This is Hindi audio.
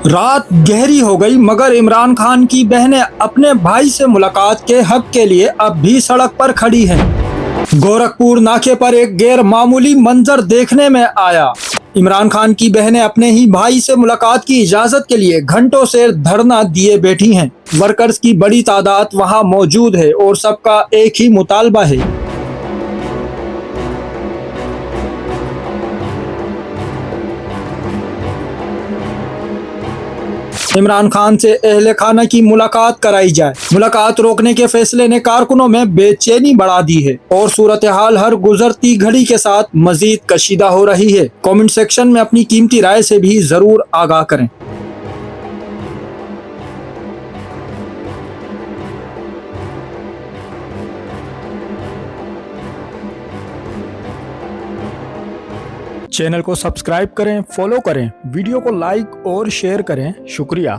रात गहरी हो गई मगर इमरान खान की बहनें अपने भाई से मुलाकात के हक के लिए अब भी सड़क पर खड़ी हैं। गोरखपुर नाके पर एक गैर मामूली मंजर देखने में आया। इमरान खान की बहनें अपने ही भाई से मुलाकात की इजाजत के लिए घंटों से धरना दिए बैठी हैं। वर्कर्स की बड़ी तादाद वहां मौजूद है और सबका एक ही मुतालबा है। इमरान खान से अहले खाना की मुलाकात कराई जाए। मुलाकात रोकने के फैसले ने कारकुनों में बेचैनी बढ़ा दी है और सूरत हाल हर गुजरती घड़ी के साथ मजीद कशीदा हो रही है। कमेंट सेक्शन में अपनी कीमती राय से भी जरूर आगाह करें। चैनल को सब्सक्राइब करें, फॉलो करें, वीडियो को लाइक और शेयर करें। शुक्रिया।